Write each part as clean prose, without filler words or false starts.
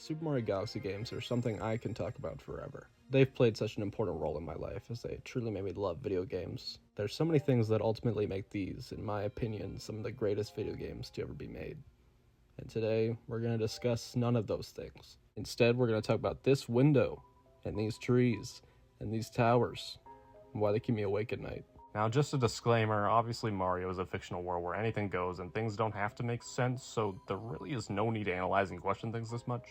Super Mario Galaxy games are something I can talk about forever. They've played such an important role in my life as they truly made me love video games. There's so many things that ultimately make these, in my opinion, some of the greatest video games to ever be made. And today, we're going to discuss none of those things. Instead, we're going to talk about this window, and these trees, and these towers, and why they keep me awake at night. Now, just a disclaimer, obviously Mario is a fictional world where anything goes and things don't have to make sense, so there really is no need to analyze and question things this much.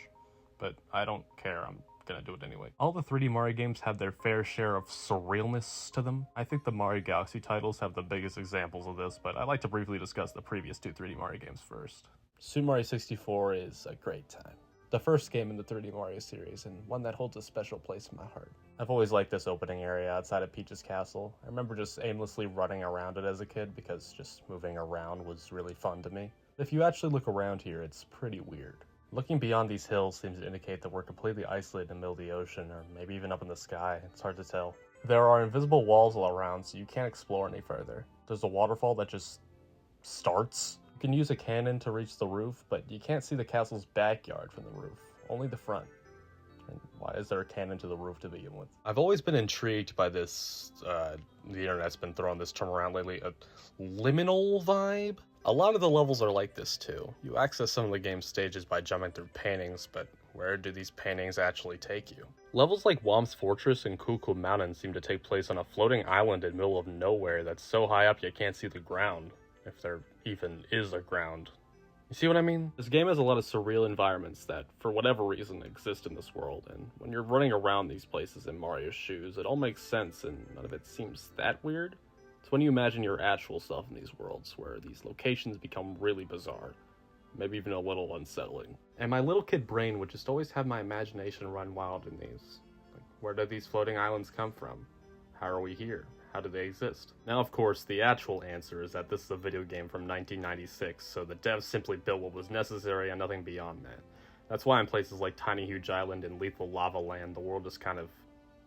But I don't care, I'm gonna do it anyway. All the 3D Mario games have their fair share of surrealness to them. I think the Mario Galaxy titles have the biggest examples of this, but I'd like to briefly discuss the previous two 3D Mario games first. Super Mario 64 is a great time. The first game in the 3D Mario series, and one that holds a special place in my heart. I've always liked this opening area outside of Peach's castle. I remember just aimlessly running around it as a kid because just moving around was really fun to me. If you actually look around here, it's pretty weird. Looking beyond these hills seems to indicate that we're completely isolated in the middle of the ocean, or maybe even up in the sky. It's hard to tell. There are invisible walls all around, so you can't explore any further. There's a waterfall that just starts. You can use a cannon to reach the roof, but you can't see the castle's backyard from the roof, only the front. And why is there a cannon to the roof to begin with? I've always been intrigued by this, the internet's been throwing this term around lately, a liminal vibe. A lot of the levels are like this too. You access some of the game's stages by jumping through paintings, but where do these paintings actually take you? Levels like Whomp's Fortress and Cuckoo Mountain seem to take place on a floating island in the middle of nowhere that's so high up you can't see the ground. If there even is a ground. You see what I mean? This game has a lot of surreal environments that, for whatever reason, exist in this world, and when you're running around these places in Mario's shoes, it all makes sense and none of it seems that weird. It's when you imagine your actual self in these worlds, where these locations become really bizarre, maybe even a little unsettling. And my little kid brain would just always have my imagination run wild in these. Like, where did these floating islands come from? How are we here? How do they exist? Now, of course, the actual answer is that this is a video game from 1996, so the devs simply built what was necessary and nothing beyond that. That's why in places like Tiny Huge Island and Lethal Lava Land, the world just kind of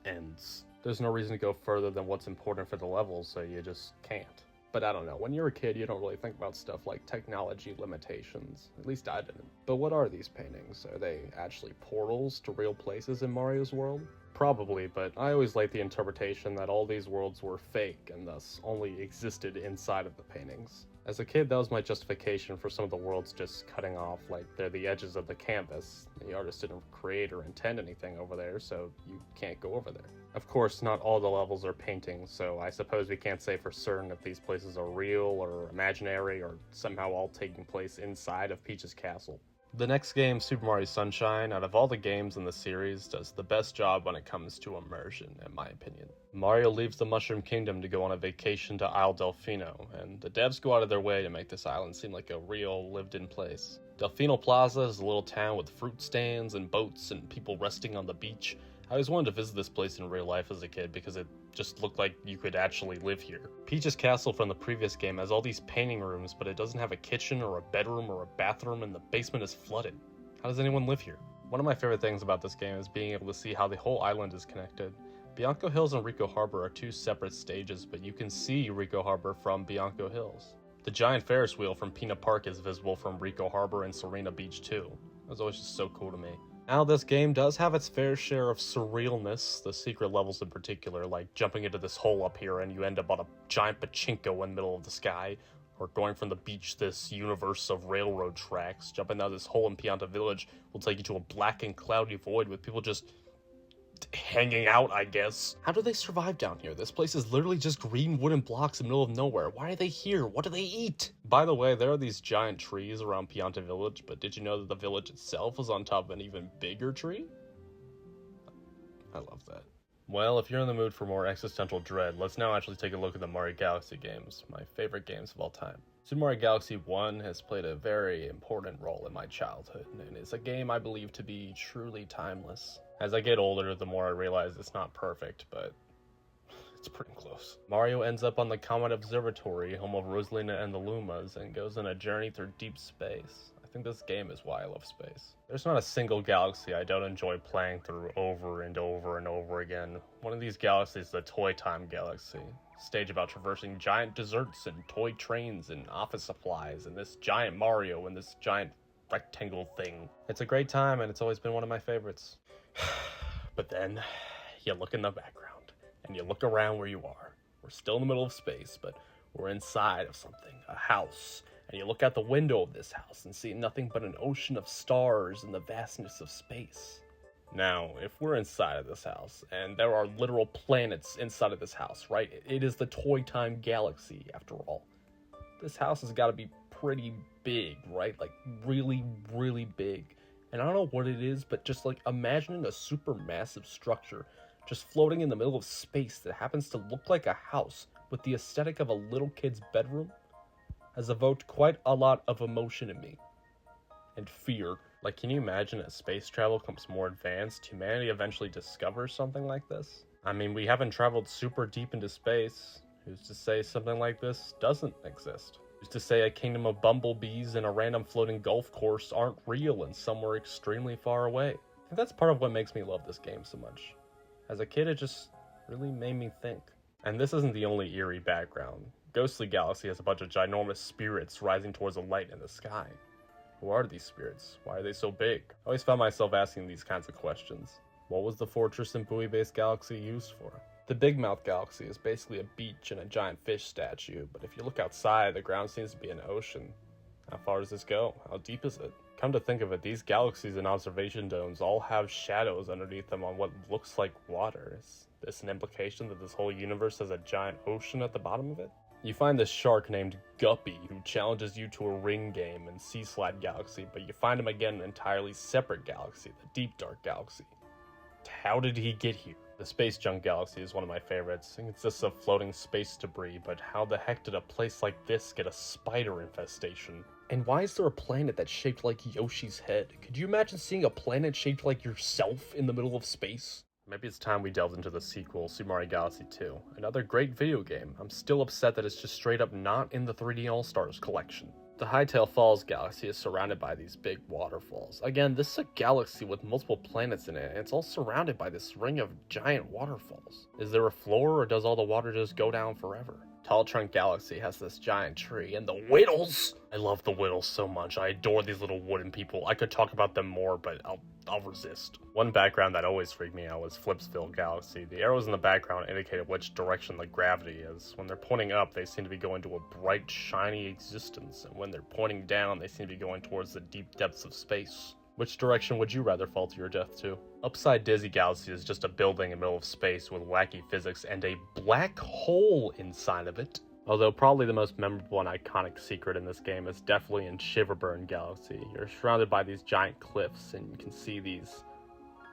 ends. There's no reason to go further than what's important for the levels, so you just can't. But I don't know, when you're a kid, you don't really think about stuff like technology limitations. At least I didn't. But what are these paintings? Are they actually portals to real places in Mario's world? Probably, but I always liked the interpretation that all these worlds were fake and thus only existed inside of the paintings. As a kid, that was my justification for some of the worlds just cutting off like they're the edges of the canvas. The artist didn't create or intend anything over there, so you can't go over there. Of course, not all the levels are paintings, so I suppose we can't say for certain if these places are real or imaginary or somehow all taking place inside of Peach's castle. The next game, Super Mario Sunshine, out of all the games in the series, does the best job when it comes to immersion, in my opinion. Mario leaves the Mushroom Kingdom to go on a vacation to Isle Delfino, and the devs go out of their way to make this island seem like a real, lived-in place. Delfino Plaza is a little town with fruit stands and boats and people resting on the beach. I always wanted to visit this place in real life as a kid because it just looked like you could actually live here. Peach's castle from the previous game has all these painting rooms, but it doesn't have a kitchen or a bedroom or a bathroom, and the basement is flooded. How does anyone live here? One of my favorite things about this game is being able to see how the whole island is connected. Bianco Hills and Rico Harbor are two separate stages, but you can see Rico Harbor from Bianco Hills. The giant Ferris wheel from Peanut Park is visible from Rico Harbor and Serena Beach too. That was always just so cool to me. Now, this game does have its fair share of surrealness, the secret levels in particular, like jumping into this hole up here and you end up on a giant pachinko in the middle of the sky, or going from the beach this universe of railroad tracks. Jumping out this hole in Pianta Village will take you to a black and cloudy void with people just hanging out, I guess. How do they survive down here? This place is literally just green wooden blocks in the middle of nowhere. Why are they here? What do they eat? By the way, there are these giant trees around Pianta Village, but did you know that the village itself is on top of an even bigger tree? I love that. Well, if you're in the mood for more existential dread, let's now actually take a look at the Mario Galaxy games, my favorite games of all time. Super Mario Galaxy 1 has played a very important role in my childhood, and is a game I believe to be truly timeless. As I get older, the more I realize it's not perfect, but it's pretty close. Mario ends up on the Comet Observatory, home of Rosalina and the Lumas, and goes on a journey through deep space. I think this game is why I love space. There's not a single galaxy I don't enjoy playing through over and over and over again. One of these galaxies is the Toy Time Galaxy. Stage about traversing giant desserts and toy trains and office supplies and this giant Mario and this giant rectangle thing. It's a great time, and it's always been one of my favorites. But then, you look in the background, and you look around where you are. We're still in the middle of space, but we're inside of something, a house. And you look out the window of this house and see nothing but an ocean of stars in the vastness of space. Now, if we're inside of this house, and there are literal planets inside of this house, right? It is the Toy Time Galaxy, after all. This house has got to be pretty big, right? Like, really, really big. And I don't know what it is, but just, like, imagining a super massive structure just floating in the middle of space that happens to look like a house with the aesthetic of a little kid's bedroom has evoked quite a lot of emotion in me. And fear. Like, can you imagine as space travel becomes more advanced, humanity eventually discovers something like this? I mean, we haven't traveled super deep into space. Who's to say something like this doesn't exist? Who's to say a kingdom of bumblebees and a random floating golf course aren't real and somewhere extremely far away? I think that's part of what makes me love this game so much. As a kid, it just really made me think. And this isn't the only eerie background. Ghostly Galaxy has a bunch of ginormous spirits rising towards a light in the sky. Who are these spirits? Why are they so big? I always found myself asking these kinds of questions. What was the fortress and buoy-based galaxy used for? The Big Mouth Galaxy is basically a beach and a giant fish statue, but if you look outside, the ground seems to be an ocean. How far does this go? How deep is it? Come to think of it, these galaxies and observation domes all have shadows underneath them on what looks like water. Is this an implication that this whole universe has a giant ocean at the bottom of it? You find this shark named Guppy who challenges you to a ring game in Sea Slide Galaxy, but you find him again in an entirely separate galaxy, the Deep Dark Galaxy. How did he get here? The Space Junk Galaxy is one of my favorites. It consists of floating space debris, but how the heck did a place like this get a spider infestation? And why is there a planet that's shaped like Yoshi's head? Could you imagine seeing a planet shaped like yourself in the middle of space? Maybe it's time we delved into the sequel, Super Mario Galaxy 2. Another great video game. I'm still upset that it's just straight up not in the 3D All-Stars collection. The Hightail Falls Galaxy is surrounded by these big waterfalls. Again, this is a galaxy with multiple planets in it, and it's all surrounded by this ring of giant waterfalls. Is there a floor, or does all the water just go down forever? Tall Trunk Galaxy has this giant tree, and the Whittles! I love the Whittles so much. I adore these little wooden people. I could talk about them more, but I'll resist. One background that always freaked me out was Flipsville Galaxy. The arrows in the background indicated which direction the gravity is. When they're pointing up, they seem to be going to a bright, shiny existence, and when they're pointing down, they seem to be going towards the deep depths of space. Which direction would you rather fall to your death to? Upside Dizzy Galaxy is just a building in the middle of space with wacky physics and a black hole inside of it. Although probably the most memorable and iconic secret in this game is definitely in Shiverburn Galaxy. You're surrounded by these giant cliffs and you can see these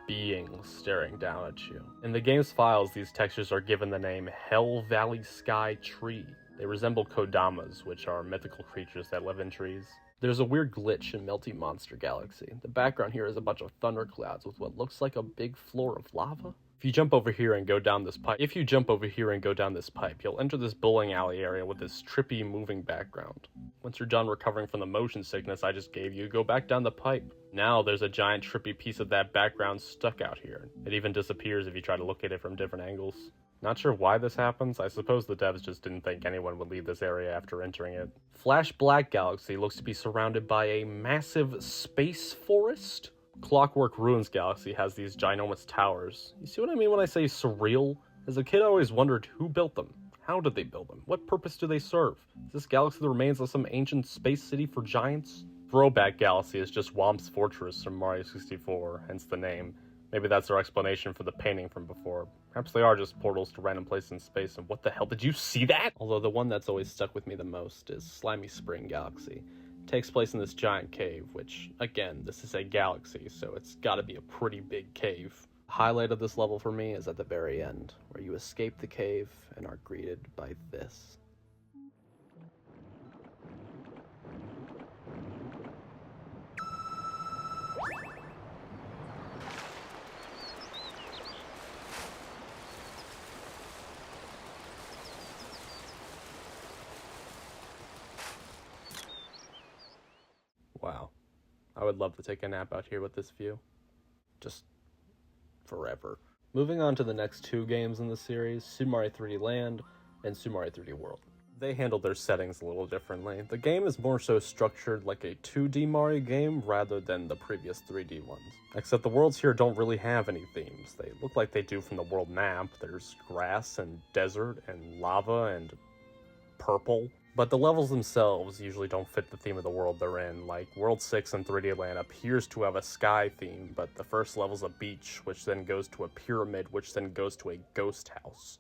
beings staring down at you. In the game's files, these textures are given the name Hell Valley Sky Tree. They resemble Kodamas, which are mythical creatures that live in trees. There's a weird glitch in Melty Monster Galaxy. The background here is a bunch of thunderclouds with what looks like a big floor of lava. If you jump over here and go down this pipe, you'll enter this bowling alley area with this trippy moving background. Once you're done recovering from the motion sickness I just gave you, go back down the pipe. Now there's a giant trippy piece of that background stuck out here. It even disappears if you try to look at it from different angles. Not sure why this happens. I suppose the devs just didn't think anyone would leave this area after entering it. Flash Black Galaxy looks to be surrounded by a massive space forest. Clockwork Ruins Galaxy has these ginormous towers. You see what I mean when I say surreal? As a kid, I always wondered who built them. How did they build them? What purpose do they serve? Is this galaxy the remains of some ancient space city for giants? Throwback Galaxy is just Womp's Fortress from Mario 64, hence the name. Maybe that's their explanation for the painting from before. Perhaps they are just portals to random places in space, and what the hell, did you see that? Although the one that's always stuck with me the most is Slimy Spring Galaxy. It takes place in this giant cave, which, again, this is a galaxy, so it's gotta be a pretty big cave. The highlight of this level for me is at the very end, where you escape the cave and are greeted by this. Wow. I would love to take a nap out here with this view. Just forever. Moving on to the next two games in the series, Super Mario 3D Land and Super Mario 3D World. They handled their settings a little differently. The game is more so structured like a 2D Mario game rather than the previous 3D ones. Except the worlds here don't really have any themes. They look like they do from the world map. There's grass and desert and lava and purple. But the levels themselves usually don't fit the theme of the world they're in. Like, World 6 in 3D Land appears to have a sky theme, but the first level's a beach, which then goes to a pyramid, which then goes to a ghost house.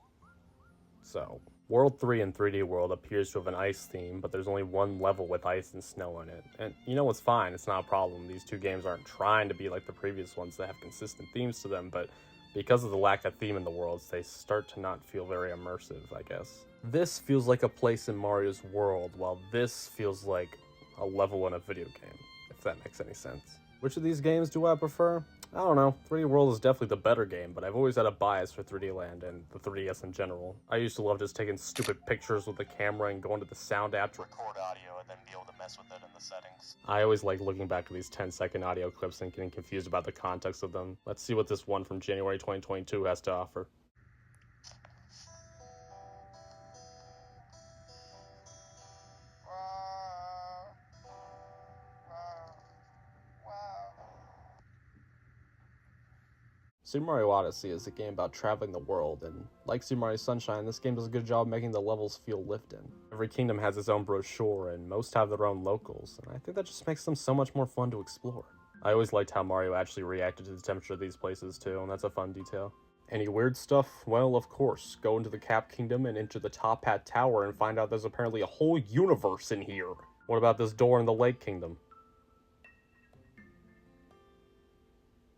So, World 3 in 3D World appears to have an ice theme, but there's only one level with ice and snow in it. And you know what's fine, it's not a problem. These two games aren't trying to be like the previous ones that have consistent themes to them, but because of the lack of theme in the worlds, they start to not feel very immersive, I guess. This feels like a place in Mario's world, while this feels like a level in a video game, if that makes any sense. Which of these games do I prefer? I don't know. 3D World is definitely the better game, but I've always had a bias for 3D Land and the 3DS in general. I used to love just taking stupid pictures with the camera and going to the sound app to record audio and then be able to mess with it in the settings. I always like looking back at these 10-second audio clips and getting confused about the context of them. Let's see what this one from January 2022 has to offer. Super Mario Odyssey is a game about traveling the world, and like Super Mario Sunshine, this game does a good job making the levels feel lived in. Every kingdom has its own brochure, and most have their own locals, and I think that just makes them so much more fun to explore. I always liked how Mario actually reacted to the temperature of these places too, and that's a fun detail. Any weird stuff? Well, of course. Go into the Cap Kingdom and enter the Top Hat Tower and find out there's apparently a whole universe in here. What about this door in the Lake Kingdom?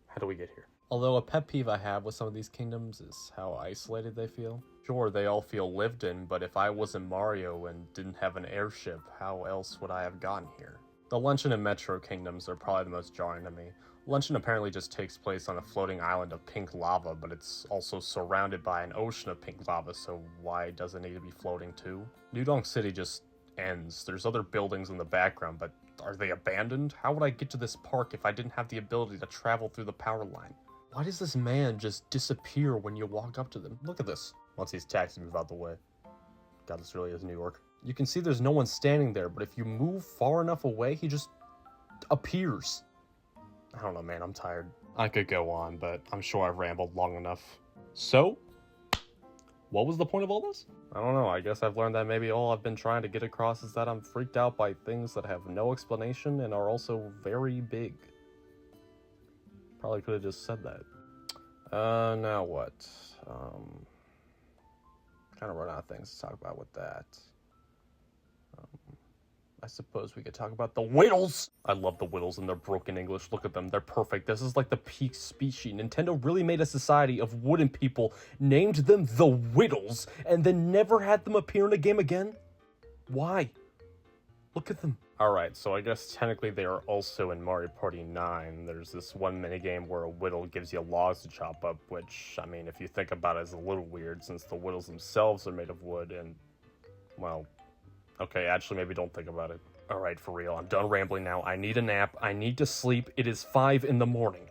How do we get here? Although a pet peeve I have with some of these kingdoms is how isolated they feel. Sure, they all feel lived in, but if I wasn't Mario and didn't have an airship, how else would I have gotten here? The Luncheon and Metro kingdoms are probably the most jarring to me. Luncheon apparently just takes place on a floating island of pink lava, but it's also surrounded by an ocean of pink lava, so why does it need to be floating too? New Donk City just ends. There's other buildings in the background, but are they abandoned? How would I get to this park if I didn't have the ability to travel through the power line? Why does this man just disappear when you walk up to them? Look at this. Once these taxis move out the way. God, this really is New York. You can see there's no one standing there, but if you move far enough away, he just appears. I don't know, man, I'm tired. I could go on, but I'm sure I've rambled long enough. So, what was the point of all this? I don't know, I guess I've learned that maybe all I've been trying to get across is that I'm freaked out by things that have no explanation and are also very big. Probably could have just said that. Now what? Kind of run out of things to talk about with that. I suppose we could talk about the Whittles! I love the Whittles in their broken English. Look at them, they're perfect. This is like the peak species. Nintendo really made a society of wooden people, named them the Whittles, and then never had them appear in a game again? Why? Look at them. Alright, so I guess technically they are also in Mario Party 9. There's this one minigame where a Whittle gives you logs to chop up, which, I mean, if you think about it, is a little weird since the Whittles themselves are made of wood and, well, okay, actually maybe don't think about it. Alright, for real, I'm done rambling now. I need a nap. I need to sleep. It is 5 in the morning.